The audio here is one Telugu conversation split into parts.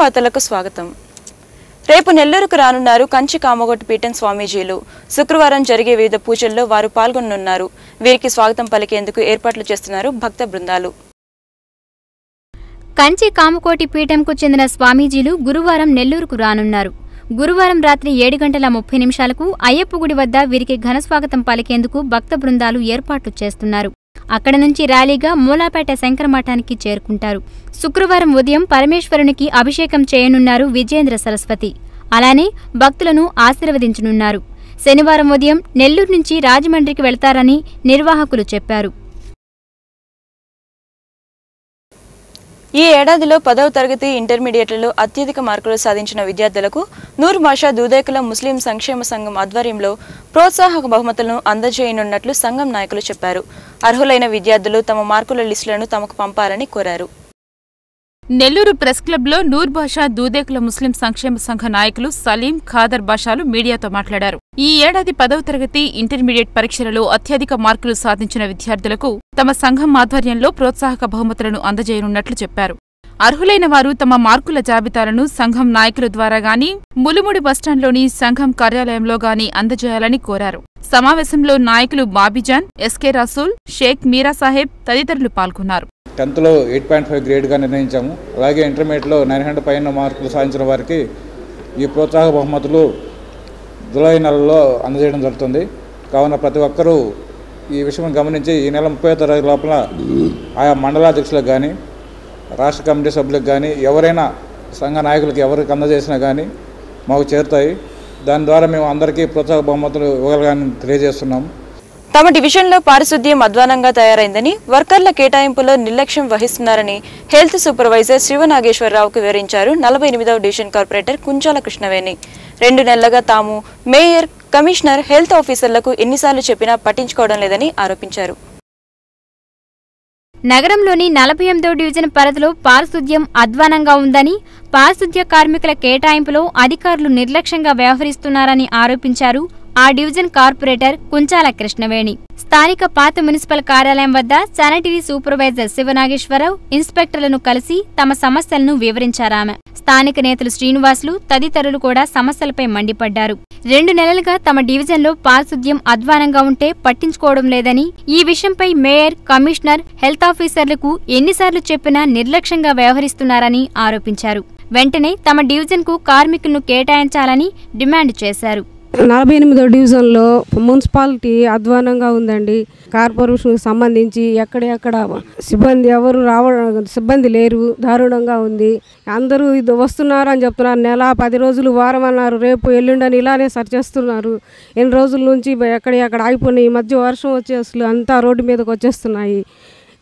వార్తలకు స్వాగతం. రేపు నెల్లూరుకు రానున్నారు కంచి కామగోటి పీఠం స్వామీజీలు. శుక్రవారం జరిగే వివిధ పూజల్లో వారు పాల్గొననున్నారు. వీరికి స్వాగతం పలికేందుకు ఏర్పాట్లు చేస్తున్నారు భక్త బృందాలు. కంచి కామకోటి పీఠంకు చెందిన స్వామీజీలు గురువారం నెల్లూరుకు రానున్నారు. గురువారం రాత్రి 7:30 అయ్యప్ప గుడి వద్ద వీరికి ఘనస్వాగతం పలికేందుకు భక్త బృందాలు ఏర్పాట్లు చేస్తున్నారు. అక్కడ నుంచి ర్యాలీగా మూలాపేట శంకరమఠానికి చేరుకుంటారు. శుక్రవారం ఉదయం పరమేశ్వరునికి అభిషేకం చేయనున్నారు విజయేంద్ర సరస్వతి. అలానే భక్తులను ఆశీర్వదించనున్నారు. శనివారం ఉదయం నెల్లూరు నుంచి రాజమండ్రికి వెళ్తారని నిర్వాహకులు చెప్పారు. ఈ ఏడాదిలో 10వ తరగతి ఇంటర్మీడియట్లలో అత్యధిక మార్కులు సాధించిన విద్యార్థులకు నూర్ భాషా దూదేకుల ముస్లిం సంక్షేమ సంఘం ఆధ్వర్యంలో ప్రోత్సాహక బహుమతులను అందజేయనున్నట్లు సంఘం నాయకులు చెప్పారు. అర్హులైన విద్యార్థులు తమ మార్కుల లిస్టులను తమకు పంపాలని కోరారు. నెల్లూరు ప్రెస్ క్లబ్లో నూర్ భాషా దూదేకుల ముస్లిం సంక్షేమ సంఘ నాయకులు సలీం, ఖాదర్ బాషాలు మీడియాతో మాట్లాడారు. ఈ ఏడాది 10వ తరగతి ఇంటర్మీడియట్ పరీక్షలలో అత్యధిక మార్కులు సాధించిన విద్యార్థులకు తమ సంఘం ఆధ్వర్యంలో ప్రోత్సాహక బహుమతులను అందజేయనున్నట్లు చెప్పారు. అర్హులైన వారు తమ మార్కుల జాబితాలను సంఘం నాయకుల ద్వారా గాని ములుముడి బస్టాండ్లోని సంఘం కార్యాలయంలో గాని అందజేయాలని కోరారు. సమావేశంలో నాయకులు బాబిజాన్, ఎస్కే రసూల్, షేక్ మీరా సాహెబ్ తదితరులు పాల్గొన్నారు. 10th లో 8.5 గ్రేడ్గా నిర్ణయించాము. అలాగే ఇంటర్మీడియట్లో 900 పైన మార్కులు సాధించిన వారికి ఈ ప్రోత్సాహక బహుమతులు జూలై నెలలో అందజేయడం జరుగుతుంది. కావున ప్రతి ఒక్కరూ ఈ విషయం గమనించి ఈ నెల 30వ తేదీ లోపల ఆయా మండలాధ్యక్షులకు కానీ రాష్ట్ర కమిటీ సభ్యులకు కానీ ఎవరైనా సంఘ నాయకులకు ఎవరికి అందజేసినా కానీ మాకు చేరుతాయి. దాని ద్వారా మేము అందరికీ ప్రోత్సాహక బహుమతులు ఇవ్వగలగాలని తెలియజేస్తున్నాము. తమ డివిజన్లో పారిశుద్ధ్యం అధ్వానంగా తయారైందని, వర్కర్ల కేటాయింపులో నిర్లక్ష్యం వహిస్తున్నారని హెల్త్ సూపర్వైజర్ శివనాగేశ్వరరావుకు వివరించారు 48వ డివిజన్ కార్పొరేటర్ కుంచాల కృష్ణవేణి. 2 నెలలుగా తాము మేయర్, కమిషనర్, హెల్త్ ఆఫీసర్లకు ఎన్నిసార్లు చెప్పినా పట్టించుకోవడం లేదని ఆరోపించారు. నగరంలోని 48వ డివిజన్ పరిధిలో పారిశుద్ధ్యం అధ్వానంగా ఉందని, పారిశుద్ధ్య కార్మికుల కేటాయింపులో అధికారులు నిర్లక్ష్యంగా వ్యవహరిస్తున్నారని ఆరోపించారు ఆ డివిజన్ కార్పొరేటర్ కుంచాల కృష్ణవేణి. స్థానిక పాత మున్సిపల్ కార్యాలయం వద్ద శానిటరీ సూపర్వైజర్ శివనాగేశ్వరరావు ఇన్స్పెక్టర్లను కలిసి తమ సమస్యలను వివరించారామె. స్థానిక నేతలు శ్రీనివాసులు తదితరులు కూడా సమస్యలపై మండిపడ్డారు. 2 నెలలుగా తమ డివిజన్లో పారిశుద్ధ్యం అధ్వానంగా ఉంటే పట్టించుకోవడం లేదని, ఈ విషయంపై మేయర్, కమిషనర్, హెల్త్ ఆఫీసర్లకు ఎన్నిసార్లు చెప్పినా నిర్లక్ష్యంగా వ్యవహరిస్తున్నారని ఆరోపించారు. వెంటనే తమ డివిజన్కు కార్మికులను కేటాయించాలని డిమాండ్ చేశారు. 48వ డివిజన్లో మున్సిపాలిటీ అధ్వానంగా ఉందండి. కార్పొరేషన్కి సంబంధించి ఎక్కడెక్కడ సిబ్బంది లేరు, దారుణంగా ఉంది. అందరూ ఇది వస్తున్నారు అని చెప్తున్నారు. నెల 10 రోజులు, వారం అన్నారు, రేపు ఎల్లుండని ఇలానే సరి చేస్తున్నారు. ఎన్ని రోజుల నుంచి ఎక్కడ ఆగిపోయినాయి. ఈ మధ్య వర్షం వచ్చి అసలు అంతా రోడ్డు మీదకి వచ్చేస్తున్నాయి.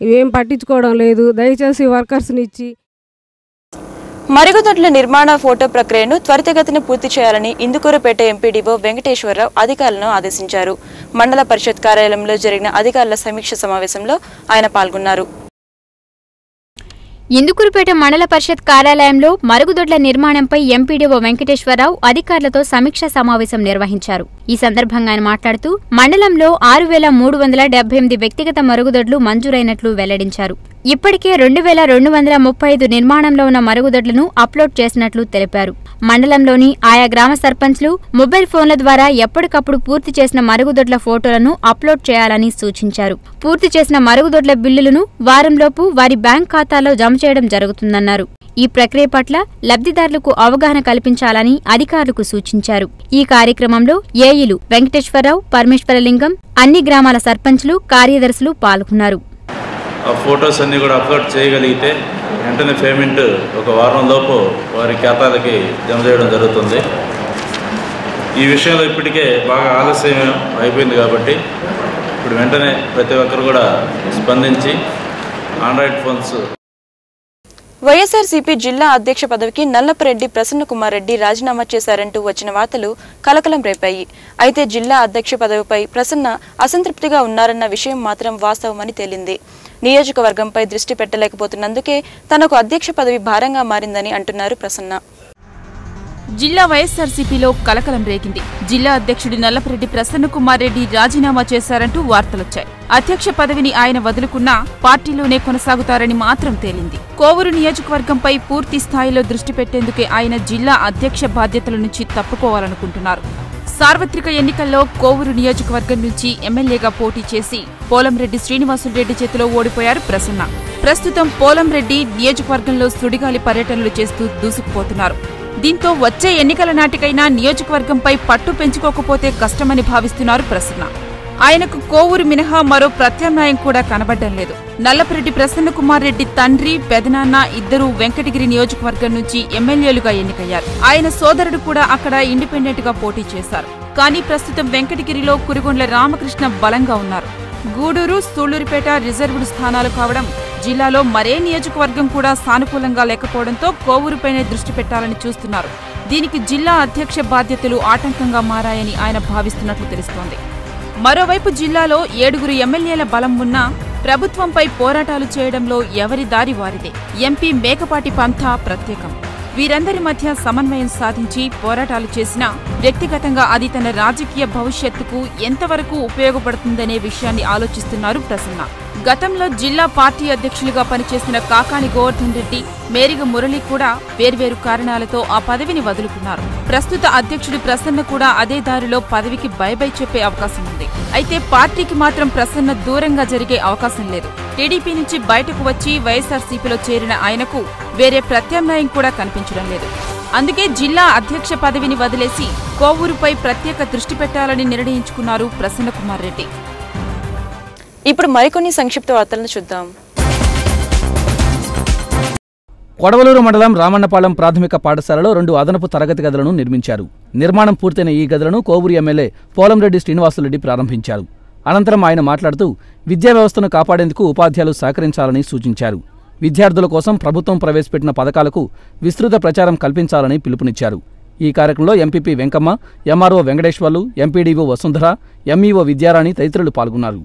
ఇవేం పట్టించుకోవడం లేదు. దయచేసి వర్కర్స్ని ఇచ్చి మరుగుదొడ్ల నిర్మాణ ఫోటో ప్రక్రియను త్వరితగతిన పూర్తి చేయాలని ఇందుకూరుపేట ఎంపీడీఓ వెంకటేశ్వరరావు అధికారులను ఆదేశించారు. మండల పరిషత్ కార్యాలయంలో జరిగిన అధికారుల సమీక్ష సమావేశంలో ఆయన పాల్గొన్నారు. ఇందుకూరుపేట మండల పరిషత్ కార్యాలయంలో మరుగుదొడ్ల నిర్మాణంపై ఎంపీడీఓ వెంకటేశ్వరరావు అధికారులతో సమీక్షా సమావేశం నిర్వహించారు. ఈ సందర్భంగా ఆయన మాట్లాడుతూ మండలంలో 6,378 వ్యక్తిగత మరుగుదొడ్లు మంజూరైనట్లు వెల్లడించారు. ఇప్పటికే 2,235 నిర్మాణంలో ఉన్న మరుగుదొడ్లను అప్లోడ్ చేసినట్లు తెలిపారు. మండలంలోని ఆయా గ్రామ సర్పంచ్లు మొబైల్ ఫోన్ల ద్వారా ఎప్పటికప్పుడు పూర్తి చేసిన మరుగుదొడ్ల ఫోటోలను అప్లోడ్ చేయాలని సూచించారు. పూర్తి చేసిన మరుగుదొడ్ల బిల్లులను వారంలోపు వారి బ్యాంక్ ఖాతాలో జమ చేయడం జరుగుతుందన్నారు. ఈ ప్రక్రియ పట్ల లబ్ధిదారులకు అవగాహన కల్పించాలని అధికారులకు సూచించారు. ఈ కార్యక్రమంలో ఏఈలు వెంకటేశ్వరరావు, పరమేశ్వరలింగం, అన్ని గ్రామాల సర్పంచ్లు, కార్యదర్శులు పాల్గొన్నారు. ఆ ఫొటోస్ అన్నీ కూడా అప్లోడ్ చేయగలిగితే వెంటనే పేమెంట్ ఒక వారం లోపు వారి ఖాతాలకి జమ చేయడం జరుగుతుంది. ఈ విషయంలో ఇప్పటికే బాగా ఆలస్యం అయిపోయింది కాబట్టి ఇప్పుడు వెంటనే ప్రతి ఒక్కరు కూడా స్పందించి ఆండ్రాయిడ్ ఫోన్స్. వైఎస్ఆర్సీపీ జిల్లా అధ్యక్ష పదవికి నల్లపరెడ్డి ప్రసన్నకుమార్ రెడ్డి రాజీనామా చేశారంటూ వచ్చిన వార్తలు కలకలం రేపాయి. అయితే జిల్లా అధ్యక్ష పదవిపై ప్రసన్న అసంతృప్తిగా ఉన్నారన్న విషయం మాత్రం వాస్తవమని తేలింది. నియోజకవర్గంపై దృష్టి పెట్టలేకపోతున్నందుకే తనకు అధ్యక్ష పదవి భారంగా మారిందని అంటున్నారు ప్రసన్న. జిల్లా వైఎస్సార్సీపీలో కలకలం రేగింది. జిల్లా అధ్యక్షుడు నల్లపరెడ్డి ప్రసన్నకుమార్ రెడ్డి రాజీనామా చేశారంటూ వార్తలొచ్చాయి. అధ్యక్ష పదవిని ఆయన వదులుకున్నా పార్టీలోనే కొనసాగుతారని మాత్రం తేలింది. కోవూరు నియోజకవర్గంపై పూర్తి స్థాయిలో దృష్టి పెట్టేందుకే ఆయన జిల్లా అధ్యక్ష బాధ్యతల నుంచి తప్పుకోవాలనుకుంటున్నారు. సార్వత్రిక ఎన్నికల్లో కోవూరు నియోజకవర్గం నుంచి ఎమ్మెల్యేగా పోటీ చేసి పోలంరెడ్డి శ్రీనివాసులరెడ్డి చేతిలో ఓడిపోయారు ప్రసన్న. ప్రస్తుతం పోలంరెడ్డి నియోజకవర్గంలో సుడిగాలి పర్యటనలు చేస్తూ దూసుకుపోతున్నారు. దీంతో వచ్చే ఎన్నికల నాటికైనా నియోజకవర్గంపై పట్టు పెంచుకోకపోతే కష్టమని భావిస్తున్నారు ప్రసన్న. ఆయనకు కోవూరు మినహా మరో ప్రత్యామ్నాయం కూడా కనబడ్డం లేదు. నల్లపరెడ్డి ప్రసన్నకుమార్ రెడ్డి తండ్రి, పెదనాన్న ఇద్దరూ వెంకటగిరి నియోజకవర్గం నుంచి ఎమ్మెల్యేలుగా ఎన్నికయ్యారు. ఆయన సోదరుడు కూడా అక్కడ ఇండిపెండెంట్ గా పోటీ చేశారు. కానీ ప్రస్తుతం వెంకటగిరిలో కురుగొండ్ల రామకృష్ణ బలంగా ఉన్నారు. గూడూరు, సూళ్లూరుపేట రిజర్వుడు స్థానాలు కావడం, జిల్లాలో మరే నియోజకవర్గం కూడా సానుకూలంగా లేకపోవడంతో కోవూరుపైనే దృష్టి పెట్టాలని చూస్తున్నారు. దీనికి జిల్లా అధ్యక్ష బాధ్యతలు ఆటంకంగా మారాయని ఆయన భావిస్తున్నట్లు తెలుస్తోంది. మరోవైపు జిల్లాలో 7 ఎమ్మెల్యేల బలం ఉన్నా ప్రభుత్వంపై పోరాటాలు చేయడంలో ఎవరి దారి వారిదే. ఎంపీ మేకపాటి పంథా ప్రత్యేకం. వీరందరి మధ్య సమన్వయం సాధించి పోరాటాలు చేసినా వ్యక్తిగతంగా అది తన రాజకీయ భవిష్యత్తుకు ఎంతవరకు ఉపయోగపడుతుందనే విషయాన్ని ఆలోచిస్తున్నారు ప్రసన్న. గతంలో జిల్లా పార్టీ అధ్యక్షులుగా పనిచేసిన కాకాని గోవర్ధన్ రెడ్డి, మేరిగ మురళి కూడా వేర్వేరు కారణాలతో ఆ పదవిని వదులుకున్నారు. ప్రస్తుత అధ్యక్షుడు ప్రసన్న కూడా అదే దారిలో పదవికి బై చెప్పే అవకాశం ఉంది. అయితే పార్టీకి మాత్రం ప్రసన్న దూరంగా జరిగే అవకాశం లేదు. టీడీపీ నుంచి బయటకు వచ్చి వైఎస్సార్సీపీలో చేరిన ఆయనకు వేరే ప్రత్యామ్నాయం కూడా కనిపించడం లేదు. అందుకే జిల్లా అధ్యక్ష పదవిని వదిలేసి కోవూరుపై ప్రత్యేక దృష్టి పెట్టాలని నిర్ణయించుకున్నారు ప్రసన్నకుమార్ రెడ్డి. ఇప్పుడు మరికొన్ని సంక్షిప్త వార్తలను చూద్దాం. కొడవలూరు మండలం రామన్నపాలెం ప్రాథమిక పాఠశాలలో 2 అదనపు తరగతి గదులను నిర్మించారు. నిర్మాణం పూర్తయిన ఈ గదులను కోవూరు ఎమ్మెల్యే పోలంరెడ్డి శ్రీనివాసులరెడ్డి ప్రారంభించారు. అనంతరం ఆయన మాట్లాడుతూ విద్యా వ్యవస్థను కాపాడేందుకు ఉపాధ్యాయులు సహకరించాలని సూచించారు. విద్యార్థుల కోసం ప్రభుత్వం ప్రవేశపెట్టిన పథకాలకు విస్తృత ప్రచారం కల్పించాలని పిలుపునిచ్చారు. ఈ కార్యక్రమంలో MPP Venkamma, MRO Venkateswarlu, MPDO Vasundhara, MEO Vidyarani తదితరులు పాల్గొన్నారు.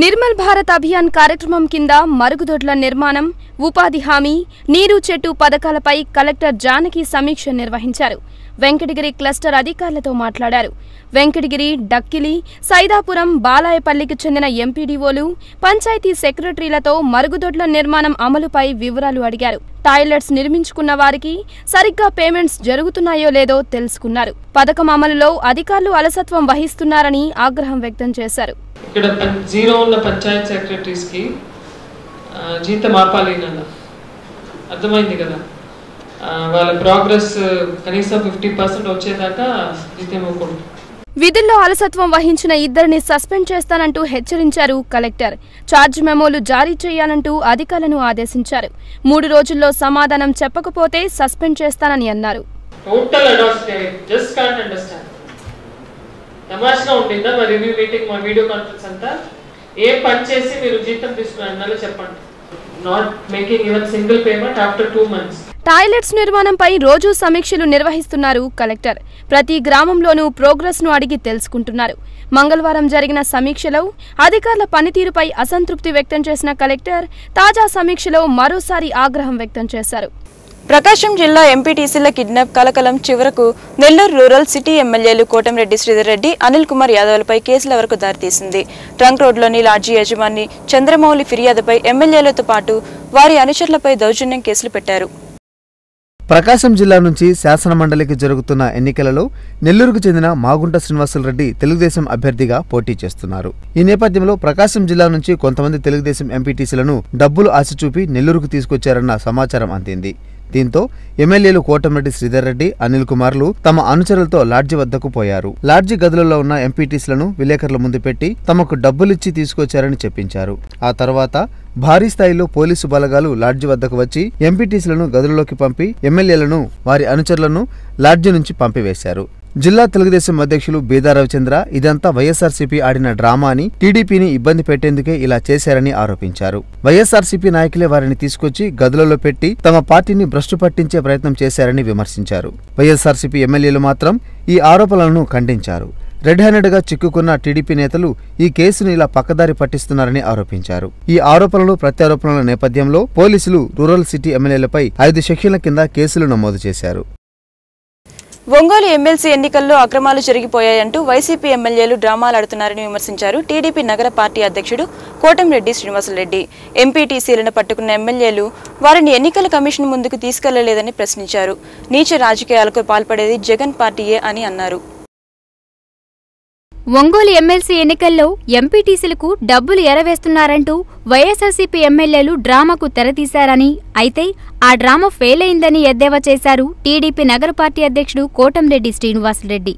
నిర్మల్ భారత్ అభియాన్ కార్యక్రమం కింద మరుగుదొడ్ల నిర్మాణం, ఉపాధి హామీ, నీరు చెట్టు పథకాలపై కలెక్టర్ జానకి సమీక్ష నిర్వహించారు. వెంకటగిరి క్లస్టర్ అధికారులతో మాట్లాడారు. వెంకటగిరి, డక్కిలి, సైదాపురం, బాలాయపల్లికి చెందిన ఎంపీడీఓలు, పంచాయతీ సెక్రటరీలతో మరుగుదొడ్ల నిర్మాణం అమలుపై వివరాలు అడిగారు. టాయిలెట్స్ నిర్మించుకున్న వారికి సరిగ్గా పేమెంట్స్ జరుగుతున్నాయో లేదో తెలుసుకున్నారు. పథకం అమలులో అధికారులు అలసత్వం వహిస్తున్నారని ఆగ్రహం వ్యక్తం చేశారు. ఇక్కడ 0 ఉన్న పంచాయత్ సెక్రటరీస్కి జీతం ఆపాలి నాన్న, అర్థమైంది కదా. వాళ్ళ ప్రోగ్రెస్ కనీసం 50% వచ్చేదాకా జీతం ఇవ్వకూడదు. విధుల్లో అలసత్వం వహించిన 2 సస్పెండ్ చేస్తానంటూ హెచ్చరించారు కలెక్టర్. ఛార్జ్ మెమోలు జారీ చేయాలంటూ అధికారులను ఆదేశించారు. 3 రోజుల్లో సమాధానం చెప్పకపోతే సస్పెండ్ చేస్తానని అన్నారు. తమాషగా ఉండిందా మా రివ్యూ మీటింగ్, మా వీడియో కాన్ఫరెన్స్ అంతా? ఏం పని చేసి మీరు జీతం తీసుకున్నారో చెప్పండి. Not making even single payment after 2 months. Toilets నిర్మాణంపై రోజు సమీక్షలు నిర్వహిస్తున్నారు కలెక్టర్. ప్రతి గ్రామంలోనూ ప్రోగ్రెస్ ను అడిగి తెలుసుకుంటున్నారు. మంగళవారం జరిగిన సమీక్షలో అధికారుల పనితీరుపై అసంతృప్తి వ్యక్తం చేసిన కలెక్టర్ తాజా సమీక్షలో మరోసారి ఆగ్రహం వ్యక్తం చేశారు. ప్రకాశం జిల్లా ఎంపీటీసీల కిడ్నాప్ కలకలం చివరకు నెల్లూరు రూరల్ సిటీ ఎమ్మెల్యేలు కోటంరెడ్డి శ్రీధర్ రెడ్డి, అనిల్ కుమార్ యాదవ్లపై కేసుల వరకు దారితీసింది. ట్రంక్ రోడ్లోని లాడ్జీ యజమాని చంద్రమౌళి ఫిర్యాదుపై ఎమ్మెల్యేలతో పాటు వారి అనుచరులపై దౌర్జన్యం కేసులు పెట్టారు. ప్రకాశం జిల్లా నుంచి శాసనమండలికి జరుగుతున్న ఎన్నికలలో నెల్లూరుకు చెందిన మాగుంట శ్రీనివాసులరెడ్డి తెలుగుదేశం అభ్యర్థిగా పోటీ చేస్తున్నారు. ఈ నేపథ్యంలో ప్రకాశం జిల్లా నుంచి కొంతమంది తెలుగుదేశం ఎంపీటీసీలను డబ్బులు ఆశ చూపి నెల్లూరుకు తీసుకొచ్చారన్న సమాచారం అందింది. దీంతో ఎమ్మెల్యేలు కోటంరెడ్డి శ్రీధర్ రెడ్డి, అనిల్ కుమార్లు తమ అనుచరులతో లాడ్జి వద్దకు పోయారు. లాడ్జి గదులలో ఉన్న ఎంపీటీసీలను విలేకరుల ముందు పెట్టి తమకు డబ్బులిచ్చి తీసుకొచ్చారని చెప్పించారు. ఆ తర్వాత భారీ స్థాయిలో పోలీసు బలగాలు లాడ్జి వద్దకు వచ్చి ఎంపీటీసీలను గదులలోకి పంపి ఎమ్మెల్యేలను, వారి అనుచరులను లాడ్జి నుంచి పంపివేశారు. జిల్లా తెలుగుదేశం అధ్యక్షులు బీదా రవిచంద్ర ఇదంతా వైఎస్ఆర్సీపీ ఆడిన డ్రామా అని, టీడీపీని ఇబ్బంది పెట్టేందుకే ఇలా చేశారని ఆరోపించారు. వైఎస్ఆర్సీపీ నాయకులే వారిని తీసుకొచ్చి గదులలో పెట్టి తమ పార్టీని భ్రష్టు పట్టించే ప్రయత్నం చేశారని విమర్శించారు. వైఎస్ఆర్సీపీ ఎమ్మెల్యేలు మాత్రం ఈ ఆరోపణలను ఖండించారు. రెడ్ హ్యాండెడ్ గా చిక్కుకున్న టీడీపీ నేతలు ఈ కేసును ఇలా పక్కదారి పట్టిస్తున్నారని ఆరోపించారు. ఈ ఆరోపణలు ప్రత్యారోపణల నేపథ్యంలో పోలీసులు రూరల్ సిటీ ఎమ్మెల్యేలపై 5 సెక్షన్ల కింద కేసులు నమోదు చేశారు. ఒంగోలు ఎమ్మెల్సీ ఎన్నికల్లో అక్రమాలు జరిగిపోయాయంటూ వైసీపీ ఎమ్మెల్యేలు డ్రామాలాడుతున్నారని విమర్శించారు టీడీపీ నగర పార్టీ అధ్యక్షుడు కోటంరెడ్డి శ్రీనివాసరెడ్డి. ఎంపీటీసీలను పట్టుకున్న ఎమ్మెల్యేలు వారిని ఎన్నికల కమిషన్ ముందుకు తీసుకెళ్లలేదని ప్రశ్నించారు. నీచ రాజకీయాలకు పాల్పడేది జగన్ పార్టీయే అని అన్నారు. ఒంగోలు ఎమ్మెల్సీ ఎన్నికల్లో ఎంపీటీసీలకు డబ్బులు ఎరవేస్తున్నారంటూ వైఎస్ఆర్సీపీ ఎమ్మెల్యేలు డ్రామాకు తెరతీశారని, అయితే ఆ డ్రామా ఫెయిల్ అయిందని ఎద్దేవా చేశారు టీడీపీ నగర పార్టీ అధ్యక్షుడు కోటంరెడ్డి శ్రీనివాసరెడ్డి.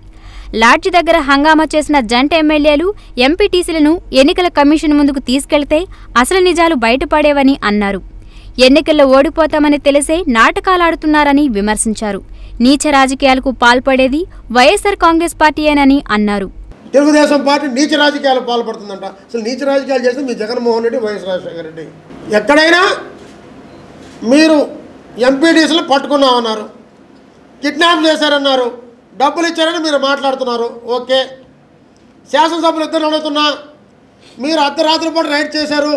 లాడ్జి దగ్గర హంగామా చేసిన జంట ఎమ్మెల్యేలు ఎంపీటీసీలను ఎన్నికల కమిషన్ ముందుకు తీసుకెళ్తే అసలు నిజాలు బయటపడేవని అన్నారు. ఎన్నికల్లో ఓడిపోతామని తెలిసే నాటకాలాడుతున్నారని విమర్శించారు. నీచ రాజకీయాలకు పాల్పడేది వైఎస్ఆర్ కాంగ్రెస్ పార్టీయేనని అన్నారు. తెలుగుదేశం పార్టీ నీచ రాజకీయాలకు పాల్పడుతుందంట. అసలు నీచ రాజకీయాలు చేస్తే మీ జగన్మోహన్ రెడ్డి, వైఎస్ రాజశేఖర రెడ్డి. ఎక్కడైనా మీరు ఎంపీడీసీలు పట్టుకున్నామన్నారు, కిడ్నాప్ చేశారన్నారు, డబ్బులు ఇచ్చారని మీరు మాట్లాడుతున్నారు. ఓకే, శాసనసభ్యులు ఇద్దరు అడుగుతున్నా, మీరు అర్ధరాత్రి పాటు రైడ్ చేశారు.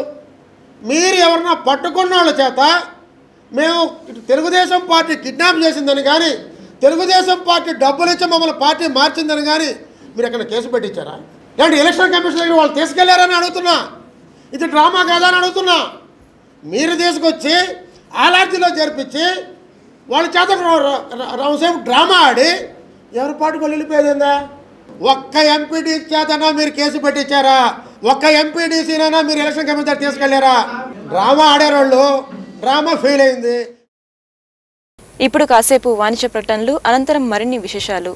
మీరు ఎవరన్నా పట్టుకున్న వాళ్ళ చేత మేము తెలుగుదేశం పార్టీ కిడ్నాప్ చేసిందని కానీ, తెలుగుదేశం పార్టీ డబ్బులు ఇచ్చి మమ్మల్ని పార్టీ మార్చిందని కానీ మీరు ఎక్కడ కేసు పెట్టించారా? లేదంటే ఎలక్షన్ కమిషన్ దగ్గర వాళ్ళు తీసుకెళ్లారని అడుగుతున్నా. ఇది డ్రామా కాదా అని అడుగుతున్నా. మీరు తీసుకొచ్చి ఆలార్జీలో చేర్పించి వాళ్ళ చేత సేపు డ్రామా ఆడి ఎవరి పార్టీకి వాళ్ళు వెళ్ళిపోయేదిందా? ఒక్క ఎంపీడీ చేతనా మీరు కేసు పెట్టించారా? ఒక్క ఎంపీడీసీనైనా మీరు ఎలక్షన్ కమిషన్ దగ్గర తీసుకెళ్లారా? డ్రామా ఆడేవాళ్ళు, డ్రామా ఫెయిల్ అయింది. ఇప్పుడు కాసేపు వాణిజ్య ప్రకటనలు, అనంతరం మరిన్ని విశేషాలు.